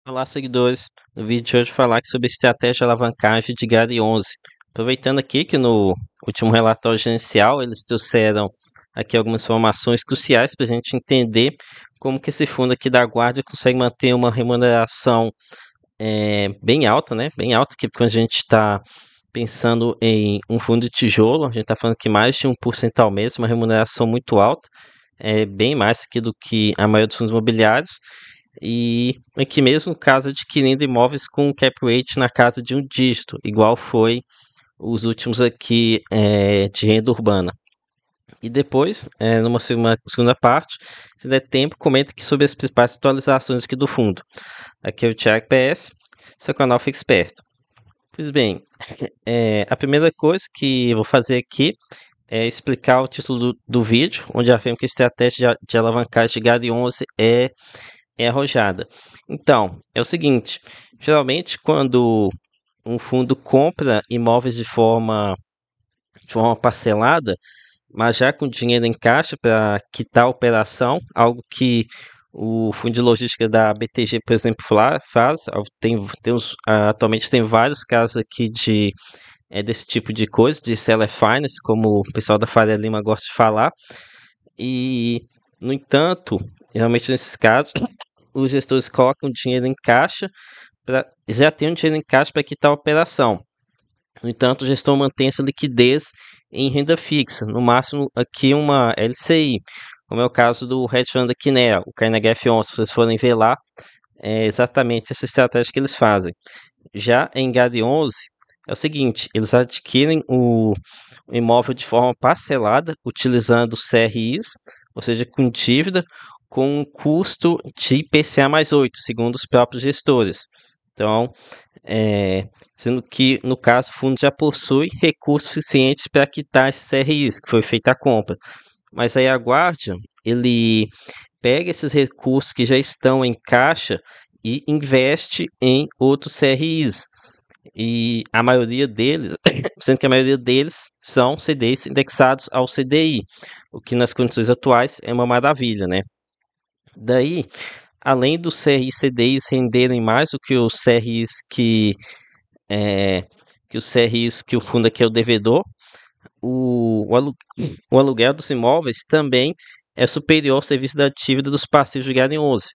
Olá, seguidores. No vídeo de hoje, falar aqui sobre estratégia de alavancagem de Gary 11. Aproveitando aqui que no último relatório gerencial eles trouxeram aqui algumas informações cruciais para a gente entender como que esse fundo aqui da Guardia consegue manter uma remuneração bem alta, né? Bem alta, que quando a gente está pensando em um fundo de tijolo, a gente está falando que mais de 1% ao mês, uma remuneração muito alta, bem mais aqui do que a maioria dos fundos imobiliários. E aqui mesmo, caso adquirindo imóveis com cap rate na casa de um dígito, igual foi os últimos aqui de renda urbana. E depois, numa segunda parte, se der tempo, comenta aqui sobre as principais atualizações aqui do fundo. Aqui é o Thiago PS, seu canal Fica Esperto. Pois bem, a primeira coisa que eu vou fazer aqui é explicar o título do vídeo, onde afirma que a estratégia de alavancagem de Gary 11 é arrojada. Então, é o seguinte, geralmente quando um fundo compra imóveis de forma parcelada, mas já com dinheiro em caixa para quitar a operação, algo que o fundo de logística da BTG, por exemplo, faz. Atualmente tem vários casos aqui desse tipo de coisa, de seller finance, como o pessoal da Faria Lima gosta de falar. E, no entanto, geralmente nesses casos, os gestores colocam dinheiro em caixa, já tem um dinheiro em caixa para quitar a operação. No entanto, o gestor mantém essa liquidez em renda fixa, no máximo aqui uma LCI, como é o caso do hedge fund da Kinea, o KNHF11. Se vocês forem ver lá, é exatamente essa estratégia que eles fazem. Já em GAD 11, é o seguinte, eles adquirem o imóvel de forma parcelada, utilizando CRIs, ou seja, com dívida, com um custo de IPCA mais 8, segundo os próprios gestores. Então, sendo que, no caso, o fundo já possui recursos suficientes para quitar esses CRIs, que foi feita a compra. Mas aí a Guardian, ele pega esses recursos que já estão em caixa e investe em outros CRIs. E a maioria deles, sendo que a maioria deles são CDIs indexados ao CDI, o que nas condições atuais é uma maravilha, né? Daí, além dos CRIs CDIs renderem mais do que os CRIs que o fundo aqui é o devedor, o aluguel dos imóveis também é superior ao serviço da dívida dos passivos de Garen 11.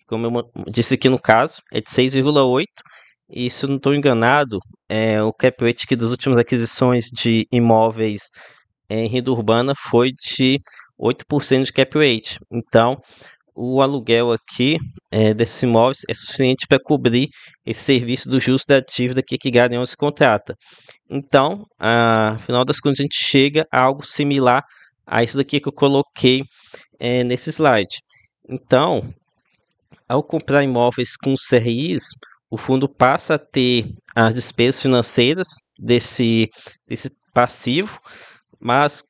Como eu disse aqui no caso, é de 6,8. E se eu não estou enganado, o cap rate aqui das últimas aquisições de imóveis em renda urbana foi de 8% de cap rate. Então, o aluguel aqui desses imóveis é suficiente para cobrir esse serviço do juros da dívida que Garen 11 contrata. Então, no final das contas, a gente chega a algo similar a isso daqui que eu coloquei nesse slide. Então, ao comprar imóveis com CRIs, o fundo passa a ter as despesas financeiras desse passivo, mas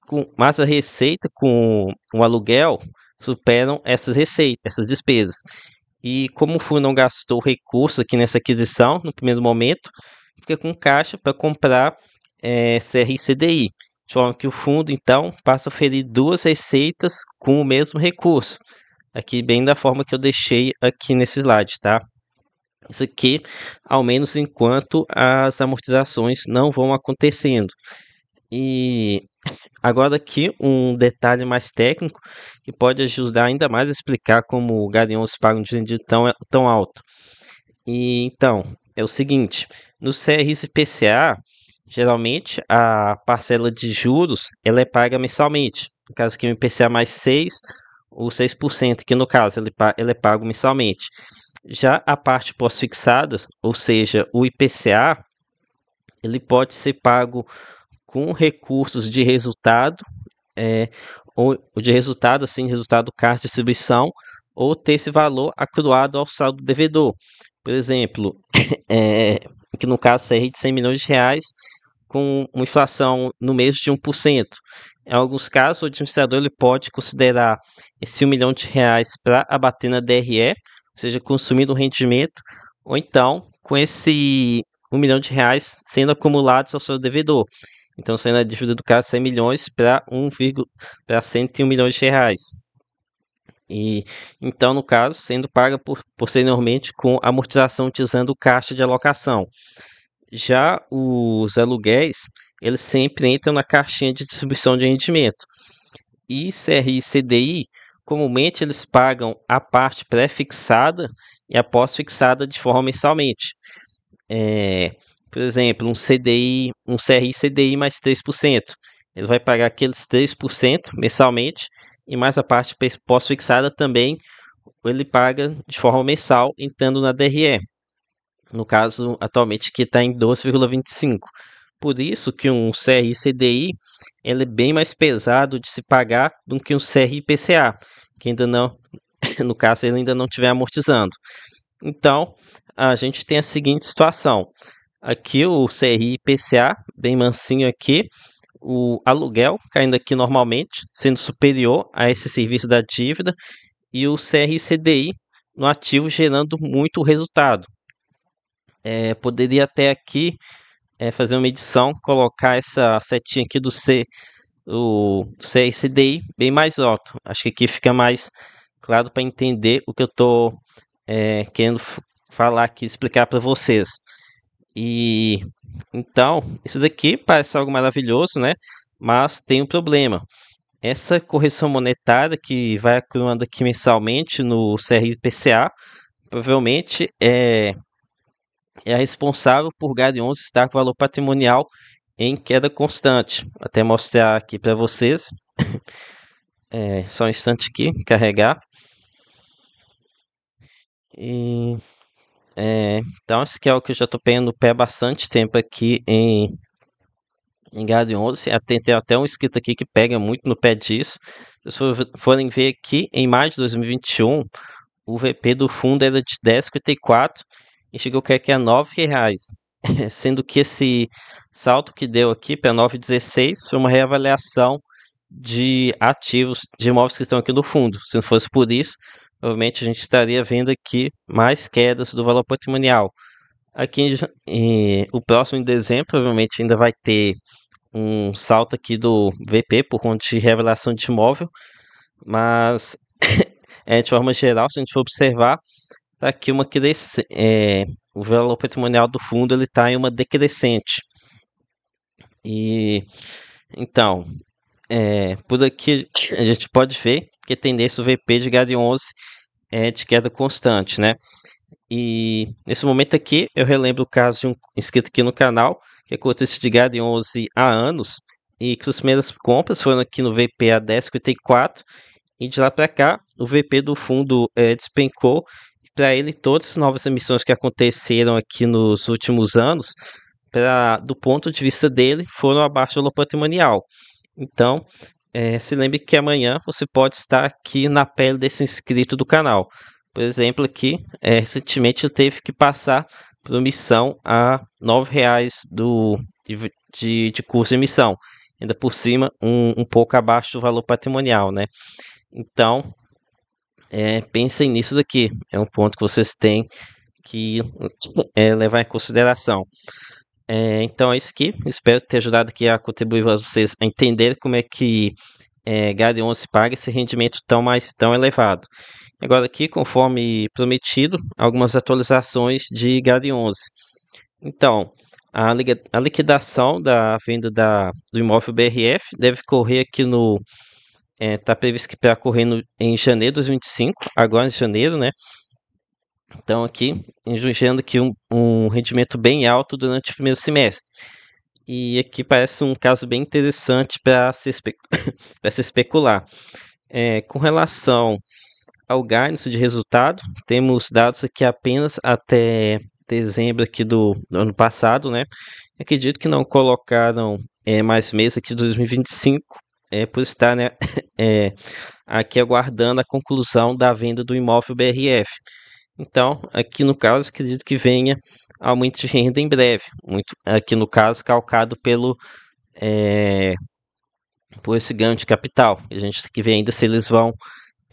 a receita com o aluguel superam essas receitas, essas despesas. E como o fundo não gastou recurso aqui nessa aquisição, no primeiro momento, fica com caixa para comprar CRI e CDI. De forma que o fundo, então, passa a oferir duas receitas com o mesmo recurso. Aqui bem da forma que eu deixei aqui nesse slide, tá? Isso aqui, ao menos enquanto as amortizações não vão acontecendo. E agora aqui um detalhe mais técnico que pode ajudar ainda mais a explicar como o Garen 11 paga um dividendo tão alto. E então, é o seguinte, no CRIs IPCA, geralmente a parcela de juros ela é paga mensalmente. No caso aqui o IPCA mais 6, ou 6%, que no caso ele é pago mensalmente. Já a parte pós-fixada, ou seja, o IPCA, ele pode ser pago com recursos de resultado, ou de resultado, assim, resultado do caixa de distribuição, ou ter esse valor acruado ao saldo devedor. Por exemplo, que no caso seria de 100 milhões de reais, com uma inflação no mês de 1%. Em alguns casos, o administrador ele pode considerar esse 1 milhão de reais para abater na DRE, ou seja, consumindo o rendimento, ou então com esse 1 milhão de reais sendo acumulados ao seu devedor. Então, saindo a dívida do caso 100 milhões para 101 milhões de reais. E então, no caso, sendo paga posteriormente com amortização utilizando caixa de alocação. Já os aluguéis, eles sempre entram na caixinha de distribuição de rendimento. E CRI e CDI, comumente eles pagam a parte pré-fixada e a pós-fixada de forma mensalmente. Por exemplo, um CDI, um CRI CDI mais 3%. Ele vai pagar aqueles 3% mensalmente e mais a parte pós-fixada também ele paga de forma mensal entrando na DRE. No caso, atualmente que está em 12,25. Por isso que um CRI CDI ele é bem mais pesado de se pagar do que um CRI PCA, que ainda não, no caso, ele ainda não estiver amortizando. Então, a gente tem a seguinte situação. Aqui o CRI PCA, bem mansinho aqui, o aluguel caindo aqui normalmente, sendo superior a esse serviço da dívida, e o CRI CDI no ativo gerando muito resultado. Poderia até aqui fazer uma edição, colocar essa setinha aqui o CRI CDI bem mais alto. Acho que aqui fica mais claro para entender o que eu estou querendo falar aqui, explicar para vocês. E então, isso daqui parece algo maravilhoso, né? Mas tem um problema. Essa correção monetária que vai acumulando aqui mensalmente no CRI-PCA, provavelmente é a responsável por Gade 11 estar com valor patrimonial em queda constante. Vou até mostrar aqui para vocês. Só um instante aqui, carregar. E, então, esse aqui é o que eu já estou pegando no pé há bastante tempo aqui em Gade 11. Tem até um escrito aqui que pega muito no pé disso. Se vocês forem ver aqui, em maio de 2021, o VP do fundo era de 10,54 e chegou aqui a R$ 9,00. Sendo que esse salto que deu aqui para 9,16 foi uma reavaliação de ativos, de imóveis que estão aqui no fundo. Se não fosse por isso, provavelmente a gente estaria vendo aqui mais quedas do valor patrimonial. Aqui o próximo em dezembro provavelmente ainda vai ter um salto aqui do VP por conta de revelação de imóvel, mas de forma geral, se a gente for observar, tá aqui uma o valor patrimonial do fundo ele está em uma decrescente. E então, por aqui a gente pode ver que a tendência do VP de Gade 11 é de queda constante, né? E nesse momento aqui eu relembro o caso de um inscrito aqui no canal que é cotista de Gade 11 há anos e que as primeiras compras foram aqui no VP a 10,54 e de lá para cá o VP do fundo despencou. Para ele, todas as novas emissões que aconteceram aqui nos últimos anos, do ponto de vista dele, foram abaixo do valor patrimonial. Então, se lembre que amanhã você pode estar aqui na pele desse inscrito do canal. Por exemplo, aqui, recentemente ele teve que passar por emissão a R$ 9,00 de custo de emissão. Ainda por cima, um pouco abaixo do valor patrimonial, né? Então, pensem nisso daqui. É um ponto que vocês têm que levar em consideração. Então é isso aqui. Espero ter ajudado aqui a contribuir para vocês a entender como é que Gade 11 paga esse rendimento tão elevado. Agora aqui, conforme prometido, algumas atualizações de Gade 11. Então, a liquidação da venda do imóvel BRF deve correr aqui está previsto para correr em janeiro de 2025, agora em janeiro, né? Então aqui, gerando aqui um rendimento bem alto durante o primeiro semestre. E aqui parece um caso bem interessante para se especular. Com relação ao guidance de resultado, temos dados aqui apenas até dezembro aqui do ano passado, né? Acredito que não colocaram mais meses aqui de 2025, por estar, né, aqui aguardando a conclusão da venda do imóvel BRF. Então, aqui no caso, acredito que venha aumento de renda em breve. Aqui no caso, calcado por esse ganho de capital. A gente tem que ver ainda se eles vão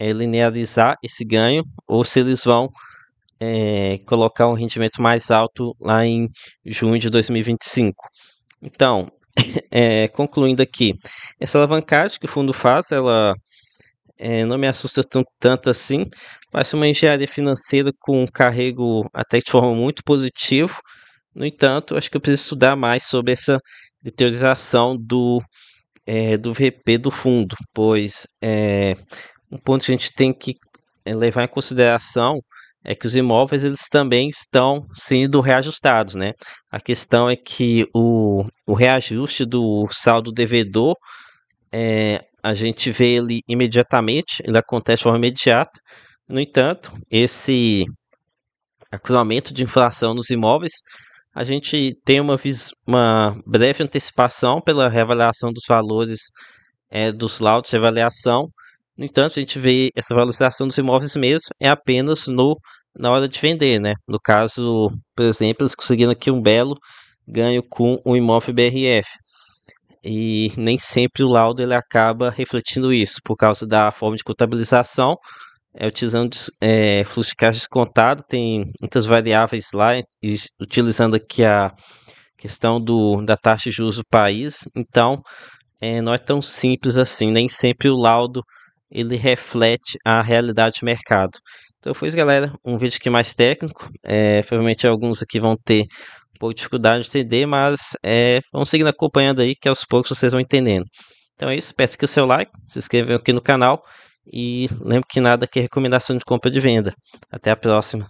linearizar esse ganho ou se eles vão colocar um rendimento mais alto lá em junho de 2025. Então, concluindo aqui, essa alavancagem que o fundo faz, ela não me assusta tanto assim. Parece uma engenharia financeira com um carrego até de forma muito positivo. No entanto, acho que eu preciso estudar mais sobre essa teorização do VP do fundo, pois um ponto que a gente tem que levar em consideração é que os imóveis eles também estão sendo reajustados, né? A questão é que o reajuste do saldo devedor a gente vê ele imediatamente, ele acontece de forma imediata. No entanto, esse aumento de inflação nos imóveis, a gente tem uma breve antecipação pela reavaliação dos valores dos laudos de avaliação. No entanto, a gente vê essa valorização dos imóveis mesmo é apenas na hora de vender, né? No caso, por exemplo, eles conseguiram aqui um belo ganho com o imóvel BRF. E nem sempre o laudo ele acaba refletindo isso, por causa da forma de contabilização, utilizando fluxo de caixa descontado, tem muitas variáveis lá, e utilizando aqui a questão da taxa de juros do país, então não é tão simples assim, nem sempre o laudo ele reflete a realidade do mercado. Então foi isso, galera, um vídeo aqui mais técnico, provavelmente alguns aqui vão ter um pouco de dificuldade de entender, mas vamos seguindo acompanhando aí, que aos poucos vocês vão entendendo. Então é isso, peço aqui o seu like, se inscrevam aqui no canal e lembre que nada aqui é recomendação de compra de venda. Até a próxima.